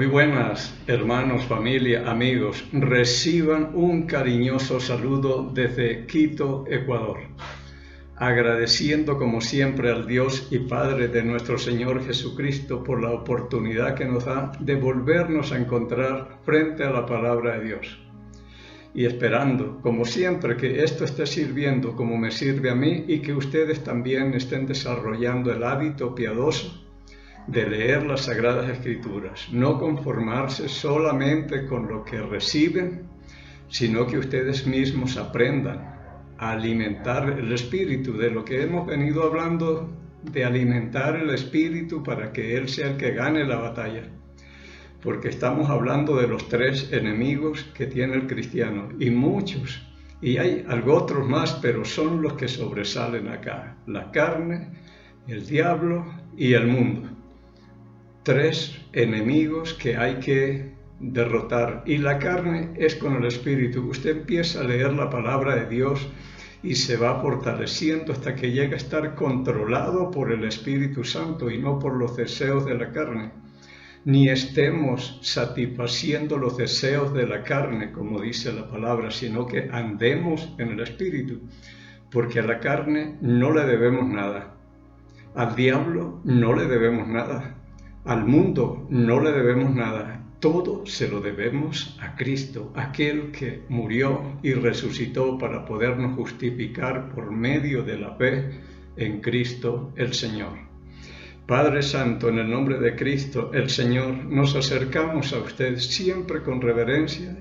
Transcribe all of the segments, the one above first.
Muy buenas, hermanos, familia, amigos. Reciban un cariñoso saludo desde Quito, Ecuador. Agradeciendo como siempre al Dios y Padre de nuestro Señor Jesucristo por la oportunidad que nos da de volvernos a encontrar frente a la palabra de Dios. Y esperando, como siempre, que esto esté sirviendo como me sirve a mí y que ustedes también estén desarrollando el hábito piadoso de leer las Sagradas Escrituras, no conformarse solamente con lo que reciben, sino que ustedes mismos aprendan a alimentar el espíritu, de lo que hemos venido hablando, de alimentar el espíritu para que Él sea el que gane la batalla. Porque estamos hablando de los tres enemigos que tiene el cristiano, y muchos, y hay otros más, pero son los que sobresalen acá: la carne, el diablo y el mundo. Tres enemigos que hay que derrotar, y la carne es con el espíritu. Usted empieza a leer la palabra de Dios y se va fortaleciendo hasta que llega a estar controlado por el Espíritu Santo y no por los deseos de la carne, ni estemos satisfaciendo los deseos de la carne, como dice la palabra, sino que andemos en el espíritu, porque a la carne no le debemos nada, al diablo no le debemos nada, al mundo no le debemos nada. Todo se lo debemos a Cristo, aquel que murió y resucitó para podernos justificar por medio de la fe en Cristo el Señor. Padre Santo, en el nombre de Cristo el Señor, nos acercamos a usted siempre con reverencia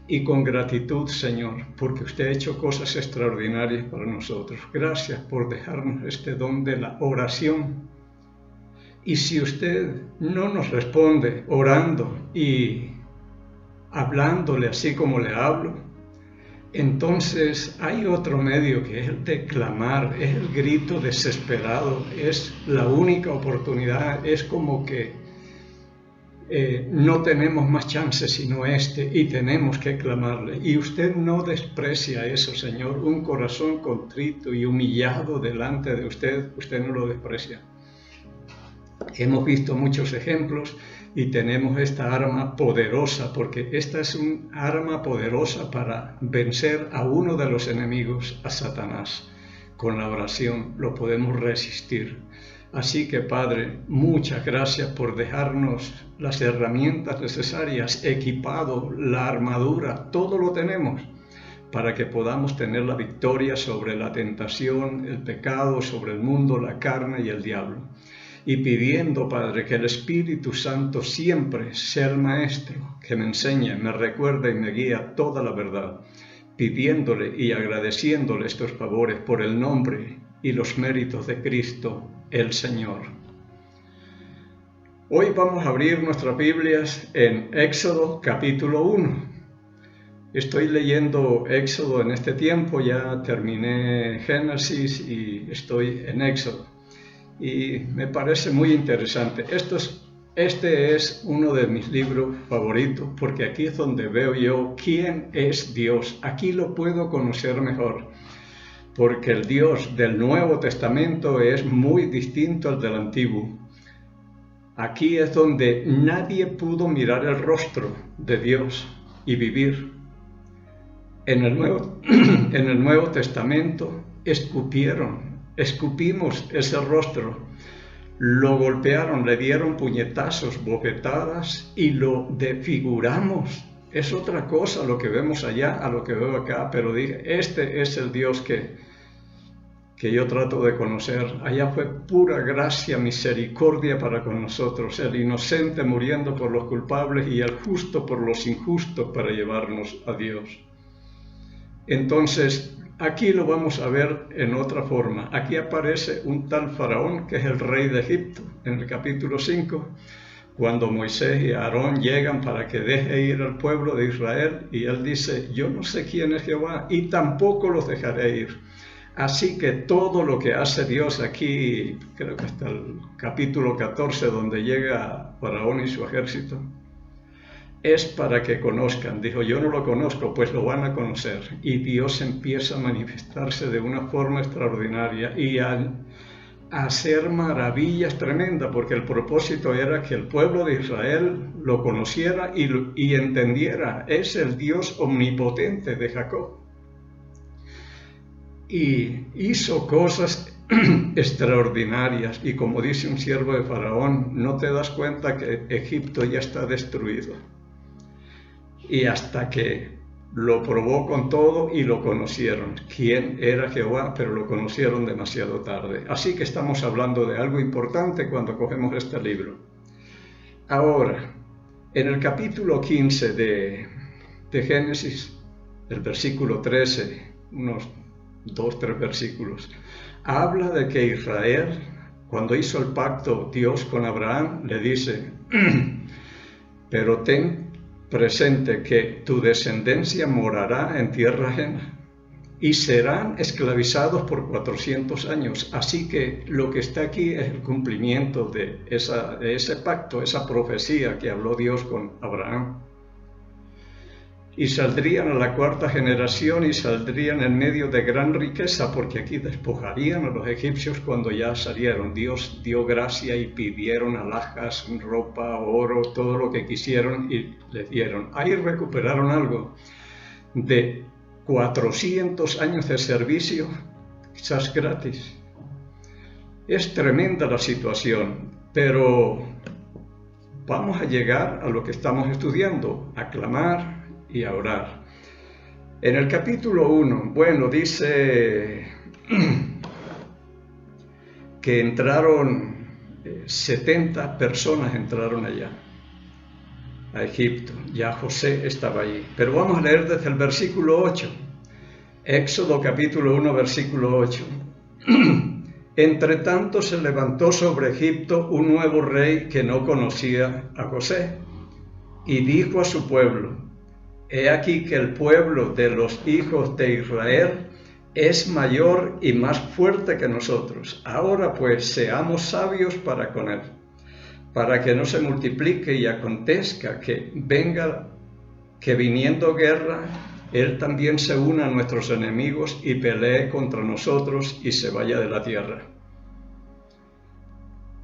y con gratitud, Señor, porque usted ha hecho cosas extraordinarias para nosotros. Gracias por dejarnos este don de la oración. Y si usted no nos responde orando y hablándole así como le hablo, entonces hay otro medio, que es el de clamar, es el grito desesperado, es la única oportunidad, es como que no tenemos más chance sino este, y tenemos que clamarle. Y usted no desprecia eso, Señor. Un corazón contrito y humillado delante de usted no lo desprecia. Hemos visto muchos ejemplos y tenemos esta arma poderosa, porque esta es un arma poderosa para vencer a uno de los enemigos, a Satanás. Con la oración lo podemos resistir. Así que, Padre, muchas gracias por dejarnos las herramientas necesarias, equipado, la armadura, todo lo tenemos para que podamos tener la victoria sobre la tentación, el pecado, sobre el mundo, la carne y el diablo. Y pidiendo, Padre, que el Espíritu Santo siempre sea el Maestro, que me enseñe, me recuerde y me guíe toda la verdad, pidiéndole y agradeciéndole estos favores por el nombre y los méritos de Cristo, el Señor. Hoy vamos a abrir nuestras Biblias en Éxodo capítulo 1. Estoy leyendo Éxodo en este tiempo, ya terminé Génesis y estoy en Éxodo. Y me parece muy interesante. Este es uno de mis libros favoritos, porque aquí es donde veo yo quién es Dios. Aquí lo puedo conocer mejor, porque el Dios del Nuevo Testamento es muy distinto al del Antiguo. Aquí es donde nadie pudo mirar el rostro de Dios y vivir. En el Nuevo Testamento escupimos ese rostro, lo golpearon, le dieron puñetazos, bofetadas y lo desfiguramos. Es otra cosa lo que vemos allá a lo que veo acá, pero dije, este es el Dios que yo trato de conocer. Allá fue pura gracia, misericordia para con nosotros, el inocente muriendo por los culpables y el justo por los injustos para llevarnos a Dios. Entonces, aquí lo vamos a ver en otra forma. Aquí aparece un tal Faraón, que es el rey de Egipto, en el capítulo 5, cuando Moisés y Aarón llegan para que deje ir al pueblo de Israel, y él dice, yo no sé quién es Jehová, y tampoco los dejaré ir. Así que todo lo que hace Dios aquí, creo que hasta el capítulo 14, donde llega Faraón y su ejército, es para que conozcan. Dijo, yo no lo conozco, pues lo van a conocer. Y Dios empieza a manifestarse de una forma extraordinaria. Y al a hacer maravillas tremendas, porque el propósito era que el pueblo de Israel lo conociera y entendiera, es el Dios omnipotente de Jacob. Y hizo cosas extraordinarias, y como dice un siervo de Faraón, no te das cuenta que Egipto ya está destruido. Y hasta que lo probó con todo y lo conocieron. ¿Quién era Jehová? Pero lo conocieron demasiado tarde. Así que estamos hablando de algo importante cuando cogemos este libro. Ahora, en el capítulo 15 de Génesis, el versículo 13, unos 2-3 versículos, habla de que Israel, cuando hizo el pacto Dios con Abraham, le dice, pero ten presente que tu descendencia morará en tierra ajena y serán esclavizados por 400 años. Así que lo que está aquí es el cumplimiento de ese pacto, esa profecía que habló Dios con Abraham. Y saldrían a la 4ª generación y saldrían en medio de gran riqueza, porque aquí despojarían a los egipcios cuando ya salieron. Dios dio gracia y pidieron alhajas, ropa, oro, todo lo que quisieron y les dieron. Ahí recuperaron algo de 400 años de servicio, quizás gratis. Es tremenda la situación, pero vamos a llegar a lo que estamos estudiando, a clamar y a orar. En el capítulo 1, bueno, dice que entraron 70 personas entraron allá a Egipto. Ya José estaba allí. Pero vamos a leer desde el versículo 8. Éxodo capítulo 1, versículo 8. Entre tanto se levantó sobre Egipto un nuevo rey que no conocía a José, y dijo a su pueblo: He aquí que el pueblo de los hijos de Israel es mayor y más fuerte que nosotros. Ahora pues seamos sabios para con él, para que no se multiplique y acontezca que viniendo guerra, él también se una a nuestros enemigos y pelee contra nosotros y se vaya de la tierra.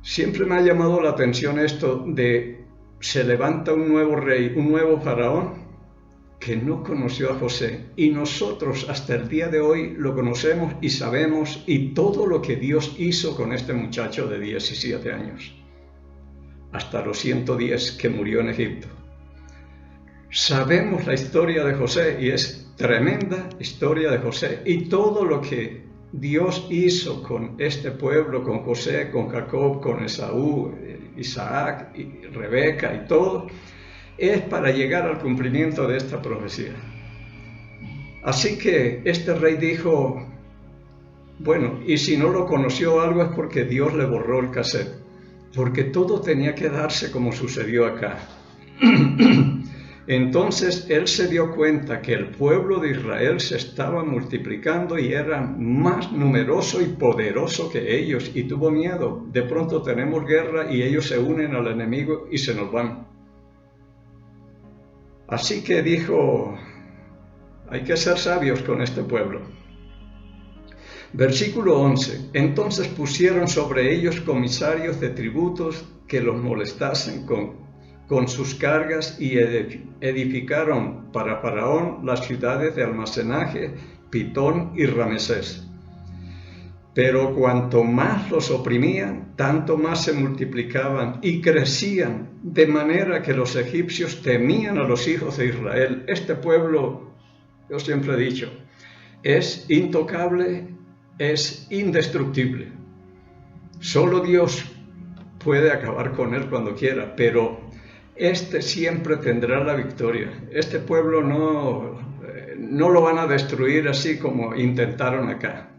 Siempre me ha llamado la atención esto de se levanta un nuevo rey, un nuevo faraón, que no conoció a José, y nosotros hasta el día de hoy lo conocemos y sabemos y todo lo que Dios hizo con este muchacho de 17 años, hasta los 110 que murió en Egipto. Sabemos la historia de José y es tremenda historia de José y todo lo que Dios hizo con este pueblo, con José, con Jacob, con Esaú, Isaac y Rebeca y todo, es para llegar al cumplimiento de esta profecía. Así que este rey dijo, bueno, y si no lo conoció algo es porque Dios le borró el cassette, porque todo tenía que darse como sucedió acá. Entonces él se dio cuenta que el pueblo de Israel se estaba multiplicando y era más numeroso y poderoso que ellos, y tuvo miedo. De pronto tenemos guerra y ellos se unen al enemigo y se nos van. Así que dijo, hay que ser sabios con este pueblo. Versículo 11. Entonces pusieron sobre ellos comisarios de tributos que los molestasen con sus cargas y edificaron para Faraón las ciudades de almacenaje, Pitón y Ramesés. Pero cuanto más los oprimían, tanto más se multiplicaban y crecían, de manera que los egipcios temían a los hijos de Israel. Este pueblo, yo siempre he dicho, es intocable, es indestructible. Solo Dios puede acabar con él cuando quiera, pero este siempre tendrá la victoria. Este pueblo no lo van a destruir así como intentaron acá.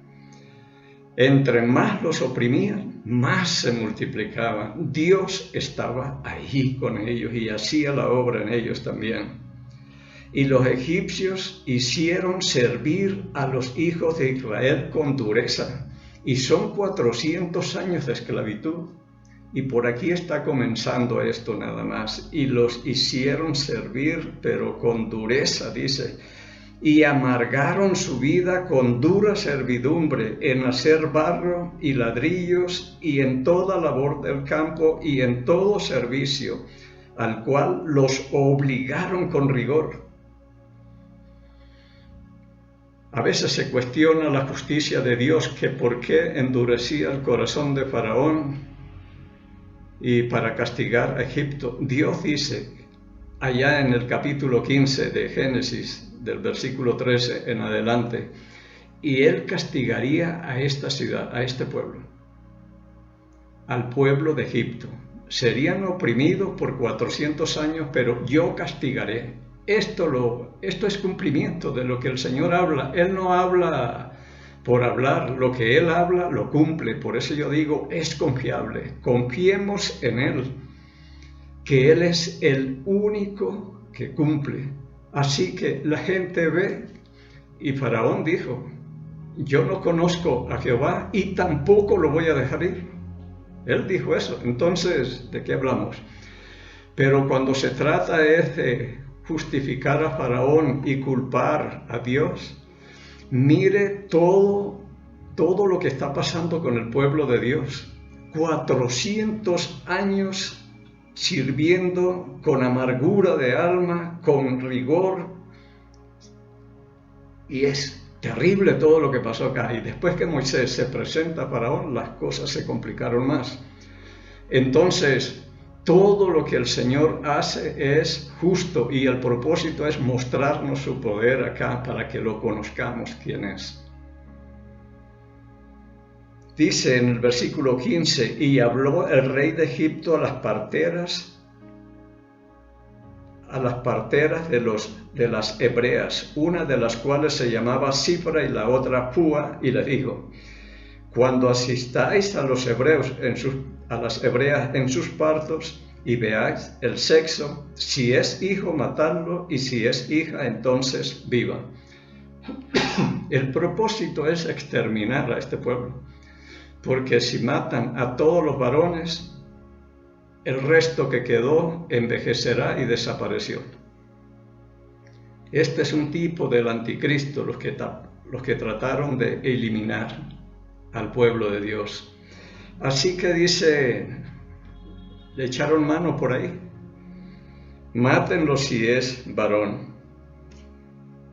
Entre más los oprimían, más se multiplicaban. Dios estaba ahí con ellos y hacía la obra en ellos también. Y los egipcios hicieron servir a los hijos de Israel con dureza. Y son 400 años de esclavitud. Y por aquí está comenzando esto nada más. Y los hicieron servir, pero con dureza, dice. y amargaron su vida con dura servidumbre en hacer barro y ladrillos y en toda labor del campo y en todo servicio, al cual los obligaron con rigor. A veces se cuestiona la justicia de Dios, que por qué endurecía el corazón de Faraón y para castigar a Egipto. Dios dice allá en el capítulo 15 de Génesis, del versículo 13 en adelante, y él castigaría a esta ciudad, a este pueblo, al pueblo de Egipto. Serían oprimidos por 400 años, pero yo castigaré. Esto es cumplimiento de lo que el Señor habla. Él no habla por hablar, lo que Él habla lo cumple. Por eso yo digo, es confiable. Confiemos en Él, que Él es el único que cumple. Así que la gente ve, y Faraón dijo, yo no conozco a Jehová y tampoco lo voy a dejar ir. Él dijo eso. Entonces, ¿de qué hablamos? Pero cuando se trata de justificar a Faraón y culpar a Dios, mire todo lo que está pasando con el pueblo de Dios. 400 años sirviendo con amargura de alma, con rigor, y es terrible todo lo que pasó acá. Y después que Moisés se presenta a Faraón, las cosas se complicaron más. Entonces, todo lo que el Señor hace es justo y el propósito es mostrarnos su poder acá para que lo conozcamos quién es. Dice en el versículo 15, y habló el rey de Egipto a las parteras de las hebreas, una de las cuales se llamaba Cifra y la otra Púa, y le dijo, cuando asistáis a los hebreos a las hebreas en sus partos y veáis el sexo, si es hijo, matadlo, y si es hija, entonces viva. El propósito es exterminar a este pueblo, porque si matan a todos los varones, el resto que quedó envejecerá y desapareció. Este es un tipo del anticristo, los que trataron de eliminar al pueblo de Dios. Así que dice, le echaron mano por ahí, mátenlo si es varón.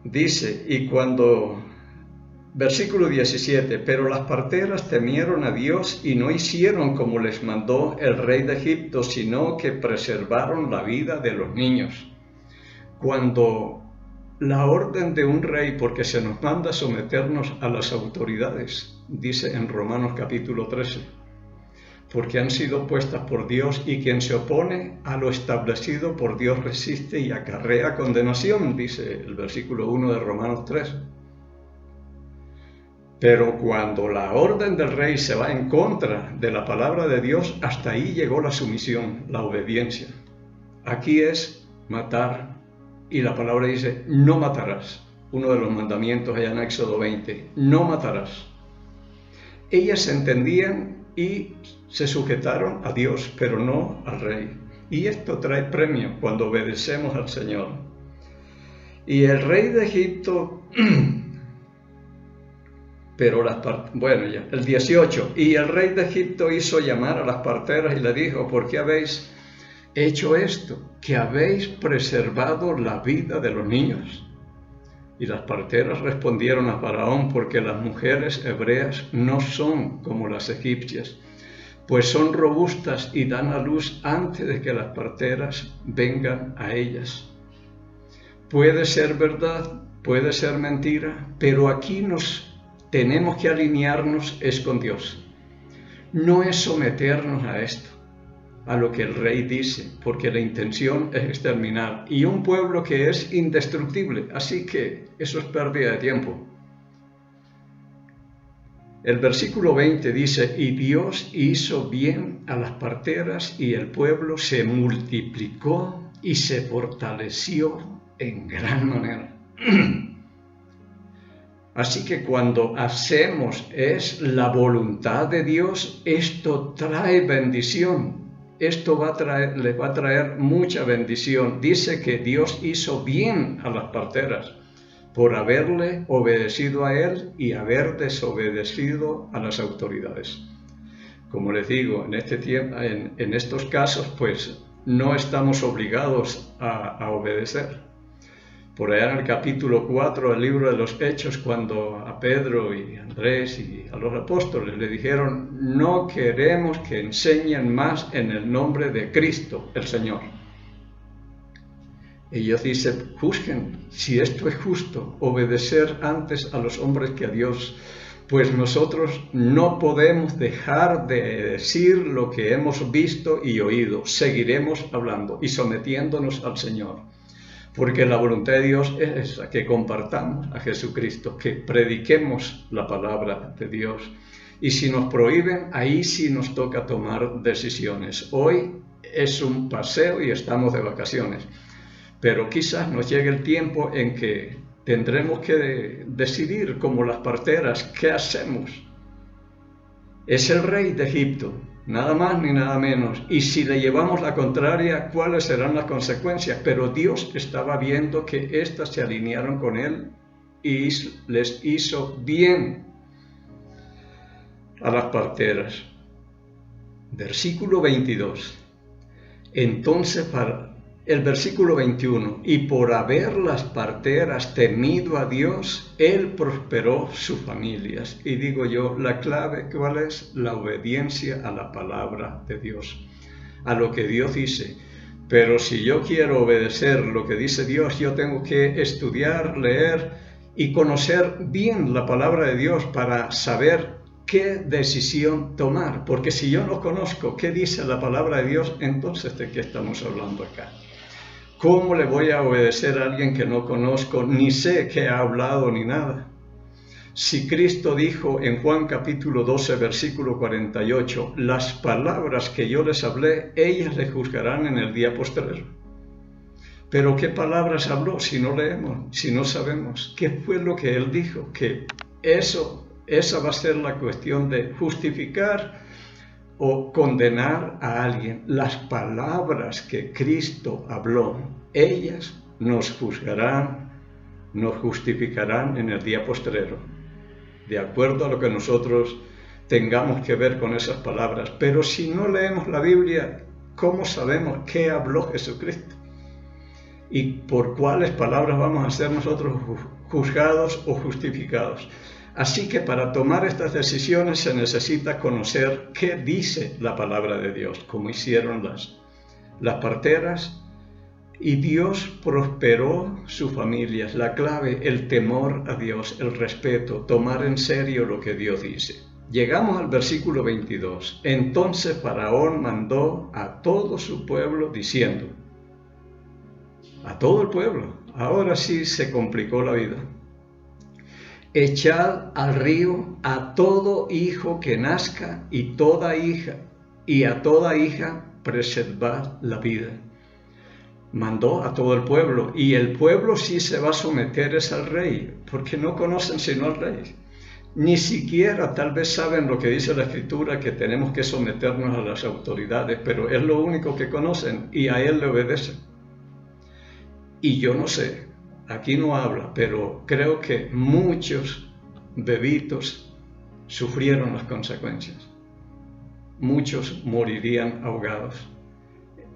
Dice, y cuando, versículo 17, pero las parteras temieron a Dios y no hicieron como les mandó el rey de Egipto, sino que preservaron la vida de los niños. Cuando la orden de un rey, porque se nos manda someternos a las autoridades, dice en Romanos capítulo 13, porque han sido puestas por Dios y quien se opone a lo establecido por Dios resiste y acarrea condenación, dice el versículo 1 de Romanos 3. Pero cuando la orden del rey se va en contra de la palabra de Dios, hasta ahí llegó la sumisión, la obediencia. Aquí es matar, y la palabra dice, no matarás. Uno de los mandamientos allá en Éxodo 20, no matarás. Ellas entendían y se sujetaron a Dios, pero no al rey. Y esto trae premio cuando obedecemos al Señor. Y el rey de Egipto, el 18, y el rey de Egipto hizo llamar a las parteras y le dijo, ¿por qué habéis hecho esto? Que habéis preservado la vida de los niños. Y las parteras respondieron a Faraón, porque las mujeres hebreas no son como las egipcias, pues son robustas y dan a luz antes de que las parteras vengan a ellas. Puede ser verdad, puede ser mentira, pero aquí tenemos que alinearnos es con Dios. No es someternos a esto, a lo que el rey dice, porque la intención es exterminar. Y un pueblo que es indestructible, así que eso es pérdida de tiempo. El versículo 20 dice, y Dios hizo bien a las parteras y el pueblo se multiplicó y se fortaleció en gran manera. Así que cuando hacemos es la voluntad de Dios, esto trae bendición. Esto le va a traer mucha bendición. Dice que Dios hizo bien a las parteras. por haberle obedecido a él y haber desobedecido a las autoridades. Como les digo, en estos casos, pues no estamos obligados a obedecer. Por allá en el capítulo 4 del libro de los Hechos, cuando a Pedro y Andrés y a los apóstoles le dijeron: no queremos que enseñen más en el nombre de Cristo, el Señor. Ellos dicen: juzguen si esto es justo, obedecer antes a los hombres que a Dios. Pues nosotros no podemos dejar de decir lo que hemos visto y oído. Seguiremos hablando y sometiéndonos al Señor. Porque la voluntad de Dios es esa, que compartamos a Jesucristo, que prediquemos la palabra de Dios. Y si nos prohíben, ahí sí nos toca tomar decisiones. Hoy es un paseo y estamos de vacaciones. Pero quizás nos llegue el tiempo en que tendremos que decidir, como las parteras, ¿qué hacemos? Es el rey de Egipto, nada más ni nada menos. Y si le llevamos la contraria, ¿cuáles serán las consecuencias? Pero Dios estaba viendo que éstas se alinearon con él y les hizo bien a las parteras. Versículo 22. Entonces, el versículo 21, y por haber las parteras temido a Dios, él prosperó sus familias. Y digo yo, la clave, ¿cuál es? La obediencia a la palabra de Dios, a lo que Dios dice. Pero si yo quiero obedecer lo que dice Dios, yo tengo que estudiar, leer y conocer bien la palabra de Dios para saber qué decisión tomar. Porque si yo no conozco qué dice la palabra de Dios, entonces ¿de qué estamos hablando acá? ¿Cómo le voy a obedecer a alguien que no conozco, ni sé qué ha hablado ni nada? Si Cristo dijo en Juan capítulo 12, versículo 48, las palabras que yo les hablé, ellas les juzgarán en el día postrero. Pero ¿qué palabras habló si no leemos, si no sabemos? ¿Qué fue lo que él dijo? Que esa va a ser la cuestión de justificar o condenar a alguien. Las palabras que Cristo habló, ellas nos juzgarán, nos justificarán en el día postrero, de acuerdo a lo que nosotros tengamos que ver con esas palabras. Pero si no leemos la Biblia, ¿cómo sabemos qué habló Jesucristo? ¿Y por cuáles palabras vamos a ser nosotros juzgados o justificados? Así que para tomar estas decisiones se necesita conocer qué dice la palabra de Dios, como hicieron las parteras, y Dios prosperó sus familias. La clave, el temor a Dios, el respeto, tomar en serio lo que Dios dice. Llegamos al versículo 22. Entonces Faraón mandó a todo su pueblo diciendo, a todo el pueblo, ahora sí se complicó la vida: echad al río a todo hijo que nazca y a toda hija preservad la vida. Mandó a todo el pueblo, y el pueblo sí se va a someter es al rey, porque no conocen sino al rey. Ni siquiera tal vez saben lo que dice la Escritura, que tenemos que someternos a las autoridades, pero es lo único que conocen y a él le obedecen. Y yo no sé, aquí no habla, pero creo que muchos bebitos sufrieron las consecuencias. Muchos morirían ahogados.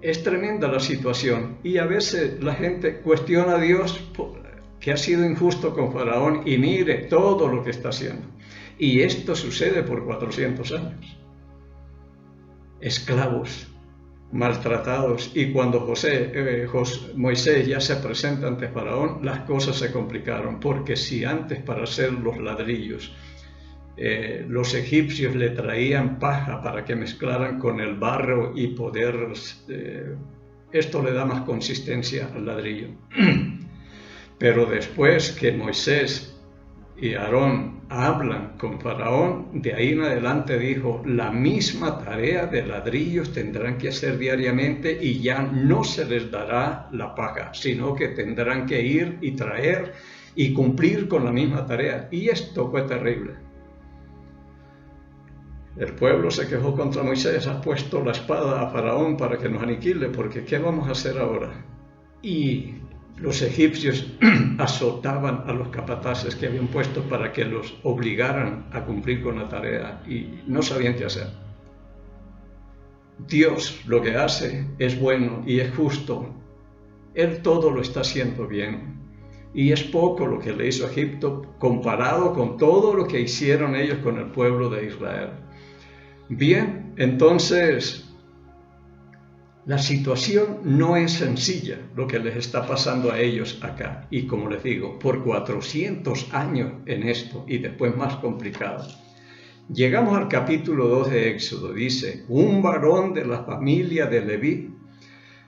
Es tremenda la situación, y a veces la gente cuestiona a Dios que ha sido injusto con Faraón, y mire todo lo que está haciendo. Y esto sucede por 400 años. Esclavos, maltratados, y cuando Moisés ya se presenta ante Faraón, las cosas se complicaron, porque si antes para hacer los ladrillos los egipcios le traían paja para que mezclaran con el barro y poder, esto le da más consistencia al ladrillo. Pero después que Moisés y Aarón hablan con Faraón, de ahí en adelante dijo, la misma tarea de ladrillos tendrán que hacer diariamente, y ya no se les dará la paja, sino que tendrán que ir y traer y cumplir con la misma tarea. Y esto fue terrible. El pueblo se quejó contra Moisés: ha puesto la espada a Faraón para que nos aniquile, porque ¿qué vamos a hacer ahora? Y los egipcios azotaban a los capataces que habían puesto para que los obligaran a cumplir con la tarea y no sabían qué hacer. Dios lo que hace es bueno y es justo. Él todo lo está haciendo bien. Y es poco lo que le hizo a Egipto comparado con todo lo que hicieron ellos con el pueblo de Israel. Bien, entonces la situación no es sencilla lo que les está pasando a ellos acá. Y como les digo, por 400 años en esto y después más complicado. Llegamos al capítulo 2 de Éxodo. Dice, un varón de la familia de Leví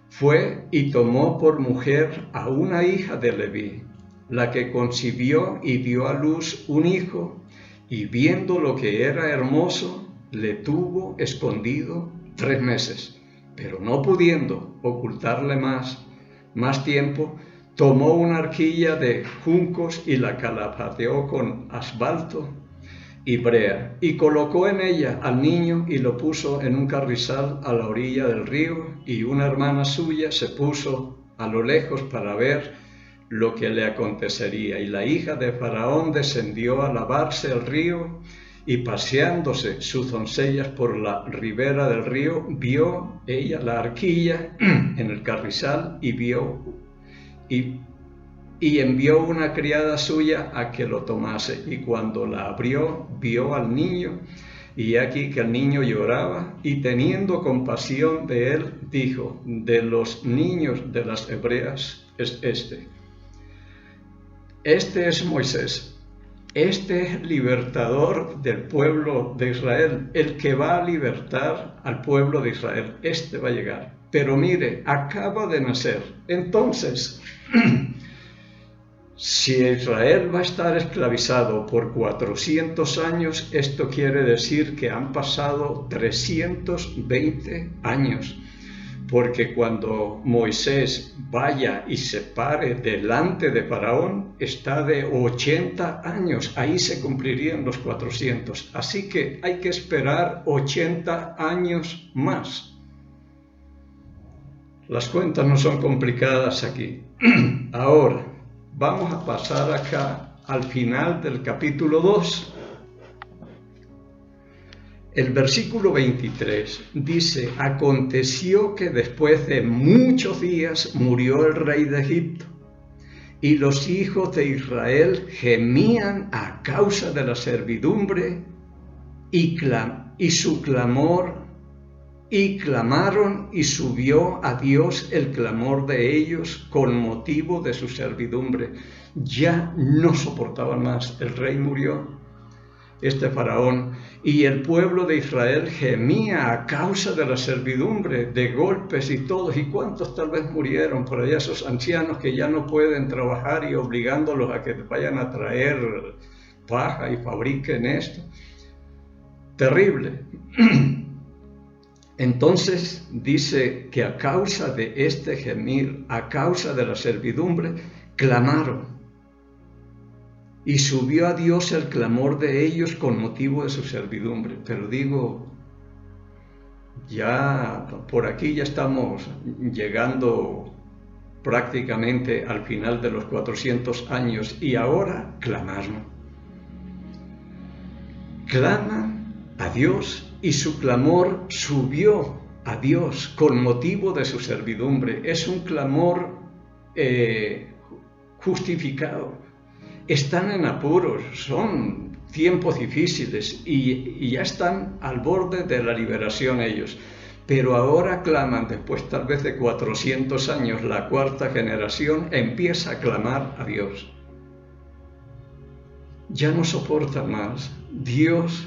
fue y tomó por mujer a una hija de Leví, la que concibió y dio a luz un hijo, y viendo lo que era hermoso, le tuvo escondido 3 meses. Pero no pudiendo ocultarle más tiempo, tomó una arquilla de juncos y la calafateó con asfalto y brea, y colocó en ella al niño y lo puso en un carrizal a la orilla del río, y una hermana suya se puso a lo lejos para ver lo que le acontecería. Y la hija de Faraón descendió a lavarse al río, y paseándose sus doncellas por la ribera del río, vio ella la arquilla en el carrizal y envió una criada suya a que lo tomase. Y cuando la abrió, vio al niño, y aquí que el niño lloraba, y teniendo compasión de él, dijo, de los niños de las hebreas es este. Este es Moisés. Este es libertador del pueblo de Israel, el que va a libertar al pueblo de Israel. Este va a llegar. Pero mire, acaba de nacer. Entonces, si Israel va a estar esclavizado por 400 años, esto quiere decir que han pasado 320 años. Porque cuando Moisés vaya y se pare delante de Faraón, está de 80 años. Ahí se cumplirían los 400. Así que hay que esperar 80 años más. Las cuentas no son complicadas aquí. Ahora, vamos a pasar acá al final del capítulo 2. El versículo 23 dice, aconteció que después de muchos días murió el rey de Egipto, y los hijos de Israel gemían a causa de la servidumbre y su clamor, y clamaron, y subió a Dios el clamor de ellos con motivo de su servidumbre. Ya no soportaban más, el rey murió, este faraón, y el pueblo de Israel gemía a causa de la servidumbre, de golpes y todos. ¿Y cuántos tal vez murieron por allá, esos ancianos que ya no pueden trabajar y obligándolos a que vayan a traer paja y fabriquen esto? Terrible. Entonces dice que a causa de este gemir, a causa de la servidumbre, clamaron. Y subió a Dios el clamor de ellos con motivo de su servidumbre. Pero digo, ya por aquí ya estamos llegando prácticamente al final de los 400 años y ahora clamaron. Claman a Dios y su clamor subió a Dios con motivo de su servidumbre. Es un clamor justificado. Están en apuros, son tiempos difíciles y ya están al borde de la liberación ellos. Pero ahora claman, después tal vez de 400 años, la cuarta generación empieza a clamar a Dios. Ya no soportan más Dios,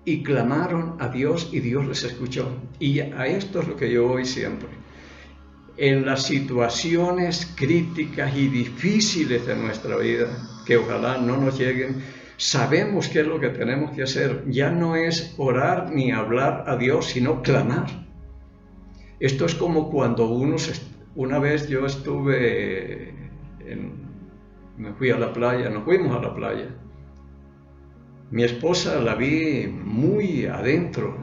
y clamaron a Dios y Dios les escuchó. Y a esto es lo que yo voy siempre. En las situaciones críticas y difíciles de nuestra vida, que ojalá no nos lleguen, sabemos qué es lo que tenemos que hacer. Ya no es orar ni hablar a Dios, sino clamar. Esto es como cuando una vez yo me fui a la playa, nos fuimos a la playa. Mi esposa la vi muy adentro,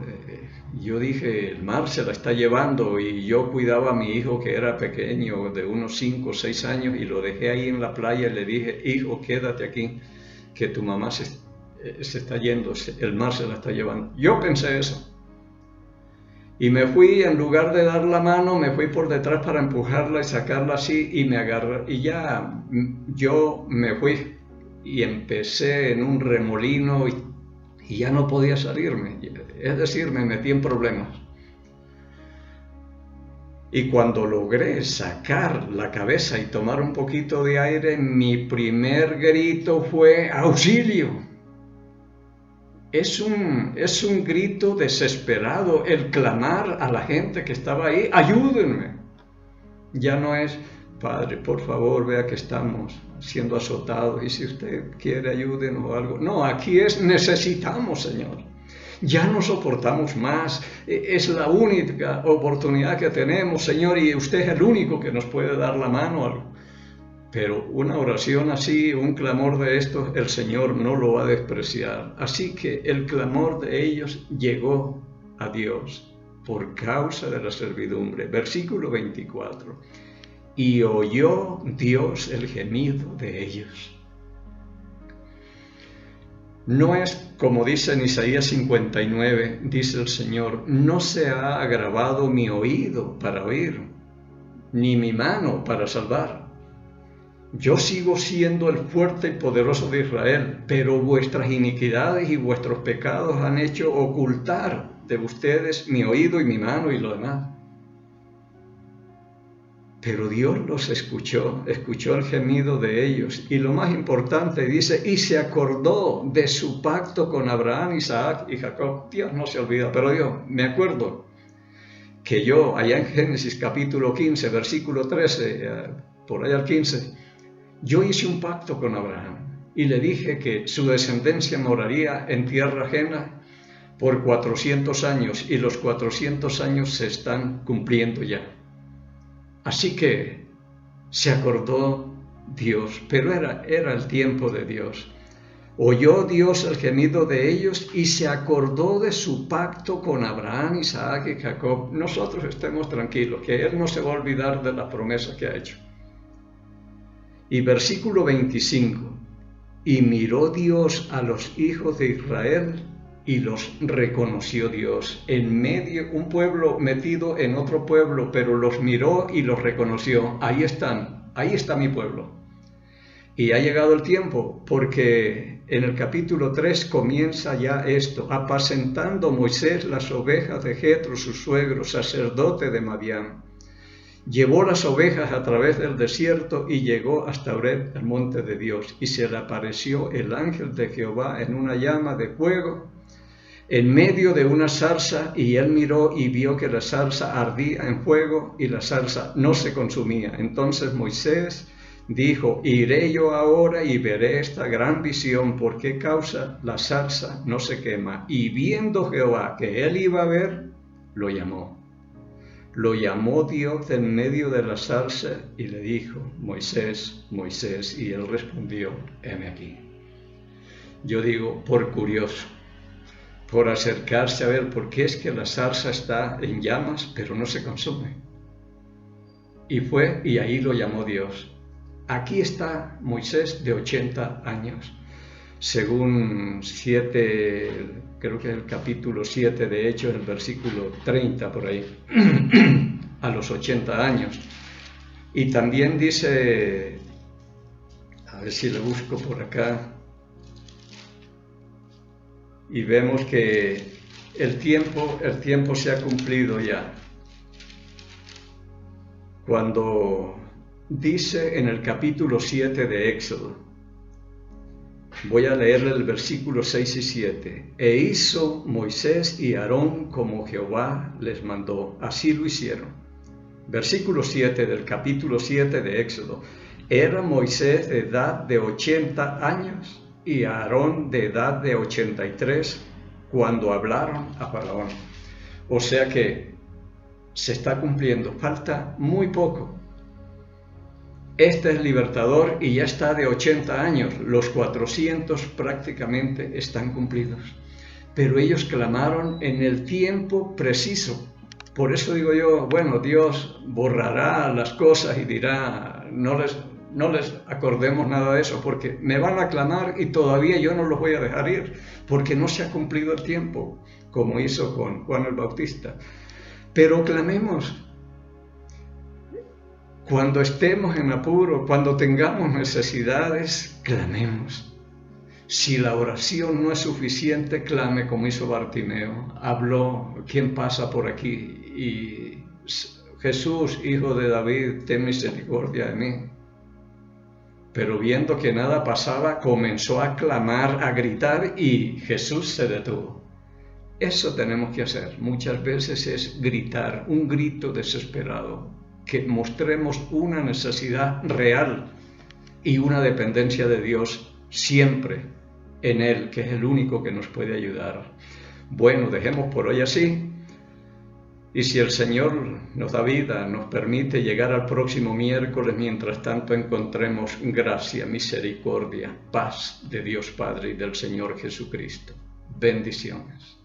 yo dije, el mar se la está llevando, y yo cuidaba a mi hijo que era pequeño, de unos 5 o 6 años, y lo dejé ahí en la playa y le dije, hijo, quédate aquí, que tu mamá se está yendo, el mar se la está llevando. Yo pensé eso. Y me fui, en lugar de dar la mano, me fui por detrás para empujarla y sacarla así, y me agarré, y ya yo me fui y empecé en un remolino y ya no podía salirme, es decir, me metí en problemas. Y cuando logré sacar la cabeza y tomar un poquito de aire, mi primer grito fue ¡auxilio! Es un grito desesperado, el clamar a la gente que estaba ahí, ¡ayúdenme! Ya no es, Padre, por favor, vea que estamos siendo azotados y si usted quiere ayúdenos o algo. No, aquí es, necesitamos, Señor. Ya no soportamos más, es la única oportunidad que tenemos, Señor, y usted es el único que nos puede dar la mano. Pero una oración así, un clamor de estos, el Señor no lo va a despreciar. Así que el clamor de ellos llegó a Dios por causa de la servidumbre. Versículo 24. Y oyó Dios el gemido de ellos. No es como dice en Isaías 59, dice el Señor, no se ha agravado mi oído para oír, ni mi mano para salvar. Yo sigo siendo el fuerte y poderoso de Israel, pero vuestras iniquidades y vuestros pecados han hecho ocultar de ustedes mi oído y mi mano y lo demás. Pero Dios los escuchó el gemido de ellos. Y lo más importante, dice, y se acordó de su pacto con Abraham, Isaac y Jacob. Dios no se olvida, pero yo me acuerdo que yo, allá en Génesis capítulo 15, versículo 13, por allá al 15, yo hice un pacto con Abraham y le dije que su descendencia moraría en tierra ajena por 400 años y los 400 años se están cumpliendo ya. Así que se acordó Dios, pero era el tiempo de Dios. Oyó Dios el gemido de ellos y se acordó de su pacto con Abraham, Isaac y Jacob. Nosotros estemos tranquilos, que Él no se va a olvidar de la promesa que ha hecho. Y versículo 25, y miró Dios a los hijos de Israel y los reconoció Dios. En medio, un pueblo metido en otro pueblo, pero los miró y los reconoció. Ahí están, ahí está mi pueblo. Y ha llegado el tiempo, porque en el capítulo 3 comienza ya esto, apacentando Moisés las ovejas de Jetro, su suegro, sacerdote de Madián. Llevó las ovejas a través del desierto y llegó hasta Horeb, el monte de Dios, y se le apareció el ángel de Jehová en una llama de fuego, en medio de una zarza, y él miró y vio que la zarza ardía en fuego y la zarza no se consumía. Entonces Moisés dijo, iré yo ahora y veré esta gran visión, ¿por qué causa la zarza no se quema? Y viendo Jehová que él iba a ver, lo llamó. Lo llamó Dios en medio de la zarza y le dijo, Moisés, Moisés, y él respondió, heme aquí. Yo digo, por curioso, por acercarse a ver por qué es que la zarza está en llamas, pero no se consume. Y fue, y ahí lo llamó Dios. Aquí está Moisés de 80 años, según 7, creo que es el capítulo 7 de Hechos, el versículo 30 por ahí, a los 80 años. Y también dice, a ver si lo busco por acá, y vemos que el tiempo se ha cumplido ya. Cuando dice en el capítulo 7 de Éxodo, voy a leerle el versículo 6 y 7. E hizo Moisés y Aarón como Jehová les mandó, así lo hicieron. Versículo 7 del capítulo 7 de Éxodo. Era Moisés de edad de 80 años y Aarón de edad de 83 cuando hablaron a Faraón. O sea que se está cumpliendo, falta muy poco. Este es libertador y ya está de 80 años, los 400 prácticamente están cumplidos. pero ellos clamaron en el tiempo preciso. Por eso digo yo, bueno, Dios borrará las cosas y dirá, no les acordemos nada de eso, porque me van a clamar y todavía yo no los voy a dejar ir, porque no se ha cumplido el tiempo, como hizo con Juan el Bautista. Pero clamemos. Cuando estemos en apuro, cuando tengamos necesidades, clamemos. Si la oración no es suficiente, clame como hizo Bartimeo. Habló, ¿quién pasa por aquí? Y Jesús, hijo de David, ten misericordia de mí. Pero viendo que nada pasaba, comenzó a clamar, a gritar, y Jesús se detuvo. Eso tenemos que hacer. Muchas veces es gritar, un grito desesperado, que mostremos una necesidad real y una dependencia de Dios siempre en Él, que es el único que nos puede ayudar. Bueno, dejemos por hoy así. Y si el Señor nos da vida, nos permite llegar al próximo miércoles, mientras tanto encontremos gracia, misericordia, paz de Dios Padre y del Señor Jesucristo. Bendiciones.